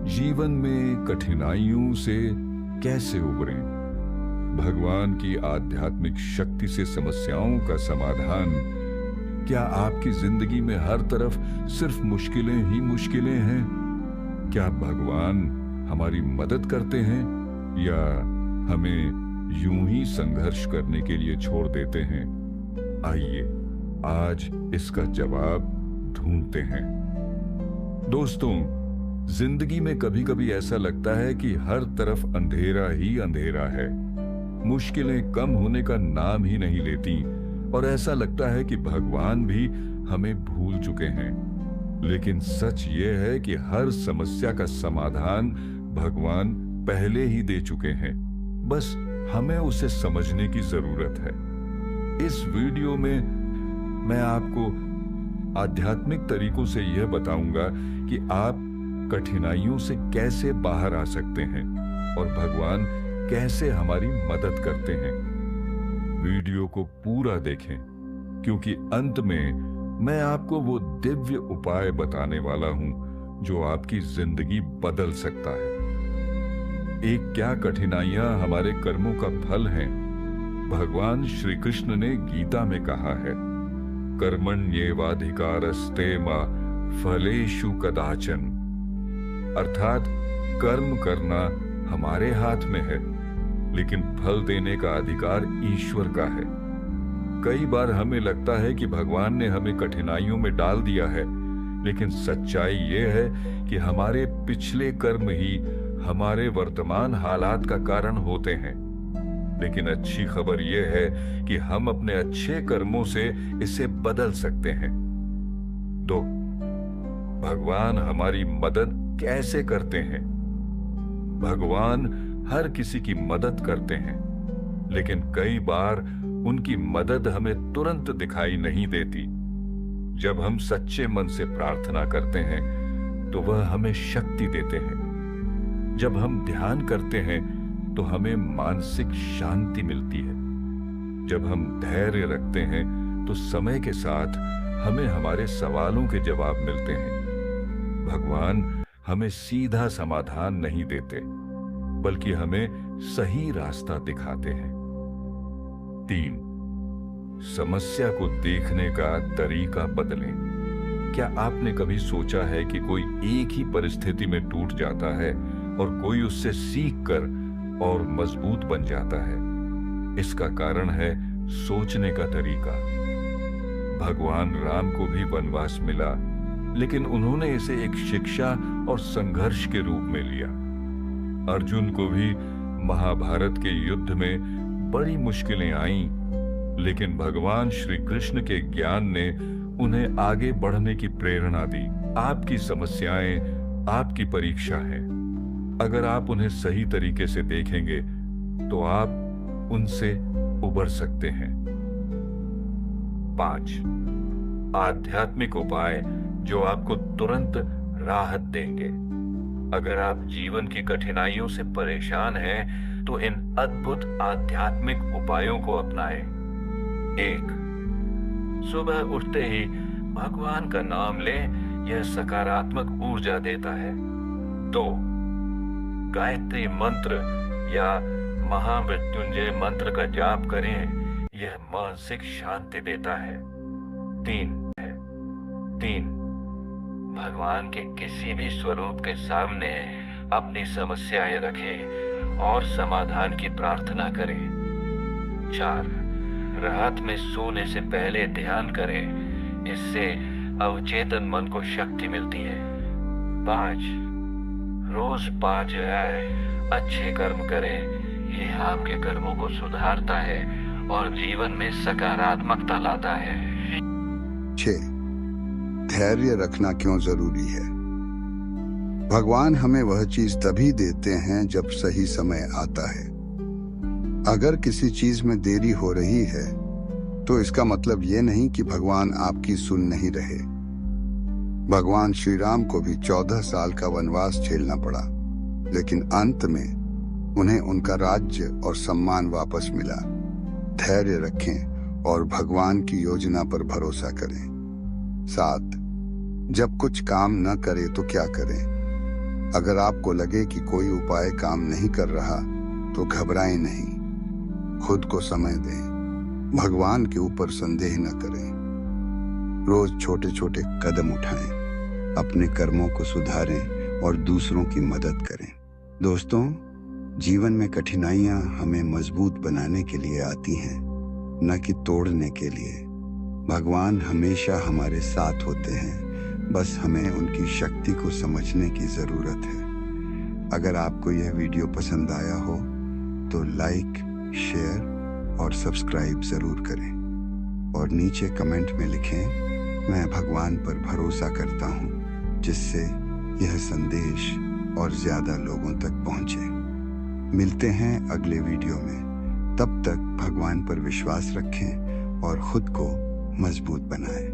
जीवन में कठिनाइयों से कैसे उबरें? भगवान की आध्यात्मिक शक्ति से समस्याओं का समाधान। क्या आपकी जिंदगी में हर तरफ सिर्फ मुश्किलें ही मुश्किलें हैं? क्या भगवान हमारी मदद करते हैं या हमें यूं ही संघर्ष करने के लिए छोड़ देते हैं? आइए आज इसका जवाब ढूंढते हैं। दोस्तों, जिंदगी में कभी कभी ऐसा लगता है कि हर तरफ अंधेरा ही अंधेरा है। मुश्किलें कम होने का नाम ही नहीं लेती और ऐसा लगता है कि भगवान भी हमें भूल चुके हैं। लेकिन सच ये है कि हर समस्या का समाधान भगवान पहले ही दे चुके हैं, बस हमें उसे समझने की जरूरत है। इस वीडियो में मैं आपको आध्यात्मिक तरीकों से यह बताऊंगा कि आप कठिनाइयों से कैसे बाहर आ सकते हैं और भगवान कैसे हमारी मदद करते हैं। वीडियो को पूरा देखें, क्योंकि अंत में मैं आपको वो दिव्य उपाय बताने वाला हूं जो आपकी जिंदगी बदल सकता है। एक क्या कठिनाइयां हमारे कर्मों का फल हैं। भगवान श्री कृष्ण ने गीता में कहा है, कर्मण्येवाधिकारस्ते मा फलेषु कदाचन। अर्थात कर्म करना हमारे हाथ में है, लेकिन फल देने का अधिकार ईश्वर का है। कई बार हमें लगता है कि भगवान ने हमें कठिनाइयों में डाल दिया है, लेकिन सच्चाई यह है कि हमारे पिछले कर्म ही हमारे वर्तमान हालात का कारण होते हैं। लेकिन अच्छी खबर यह है कि हम अपने अच्छे कर्मों से इसे बदल सकते हैं। तो भगवान हमारी मदद कैसे करते हैं? भगवान हर किसी की मदद करते हैं, लेकिन कई बार उनकी मदद हमें तुरंत दिखाई नहीं देती। जब हम सच्चे मन से प्रार्थना करते हैं तो वह हमें शक्ति देते हैं। जब हम ध्यान करते हैं तो हमें मानसिक शांति मिलती है। जब हम धैर्य रखते हैं तो समय के साथ हमें हमारे सवालों के जवाब मिलते हैं। भगवान हमें सीधा समाधान नहीं देते, बल्कि हमें सही रास्ता दिखाते हैं। 3. समस्या को देखने का तरीका बदलें। क्या आपने कभी सोचा है कि कोई एक ही परिस्थिति में टूट जाता है और कोई उससे सीख कर और मजबूत बन जाता है? इसका कारण है सोचने का तरीका। भगवान राम को भी वनवास मिला, लेकिन उन्होंने इसे एक शिक्षा और संघर्ष के रूप में लिया। अर्जुन को भी महाभारत के युद्ध में बड़ी मुश्किलें आईं, लेकिन भगवान श्री कृष्ण के ज्ञान ने उन्हें आगे बढ़ने की प्रेरणा दी। आपकी समस्याएं आपकी परीक्षा है। अगर आप उन्हें सही तरीके से देखेंगे तो आप उनसे उबर सकते हैं। 5. आध्यात्मिक उपाय जो आपको तुरंत राहत देंगे। अगर आप जीवन की कठिनाइयों से परेशान हैं, तो इन अद्भुत आध्यात्मिक उपायों को अपनाएं। 1. सुबह उठते ही भगवान का नाम लें, यह सकारात्मक ऊर्जा देता है। 2. गायत्री मंत्र या महामृत्युंजय मंत्र का जाप करें, यह मानसिक शांति देता है। 3. भगवान के किसी भी स्वरूप के सामने अपनी समस्याएं रखें और समाधान की प्रार्थना करें। 4. रात में सोने से पहले ध्यान करें, इससे अवचेतन मन को शक्ति मिलती है। 5. रोज 5 अच्छे कर्म करें, यह आपके कर्मों को सुधारता है और जीवन में सकारात्मकता लाता है। 6. धैर्य रखना क्यों जरूरी है? भगवान हमें वह चीज तभी देते हैं जब सही समय आता है। अगर किसी चीज में देरी हो रही है तो इसका मतलब ये नहीं कि भगवान आपकी सुन नहीं रहे। भगवान श्री राम को भी 14 साल का वनवास झेलना पड़ा, लेकिन अंत में उन्हें उनका राज्य और सम्मान वापस मिला। धैर्य रखें और भगवान की योजना पर भरोसा करें। 7. जब कुछ काम न करे तो क्या करें? अगर आपको लगे कि कोई उपाय काम नहीं कर रहा तो घबराएं नहीं, खुद को समय दें, भगवान के ऊपर संदेह न करें। रोज छोटे छोटे कदम उठाएं, अपने कर्मों को सुधारें और दूसरों की मदद करें। दोस्तों, जीवन में कठिनाइयां हमें मजबूत बनाने के लिए आती हैं, न कि तोड़ने के लिए। भगवान हमेशा हमारे साथ होते हैं, बस हमें उनकी शक्ति को समझने की जरूरत है। अगर आपको यह वीडियो पसंद आया हो तो लाइक, शेयर और सब्सक्राइब जरूर करें और नीचे कमेंट में लिखें, मैं भगवान पर भरोसा करता हूँ, जिससे यह संदेश और ज्यादा लोगों तक पहुँचे। मिलते हैं अगले वीडियो में। तब तक भगवान पर विश्वास रखें और खुद को मजबूत बनाएं।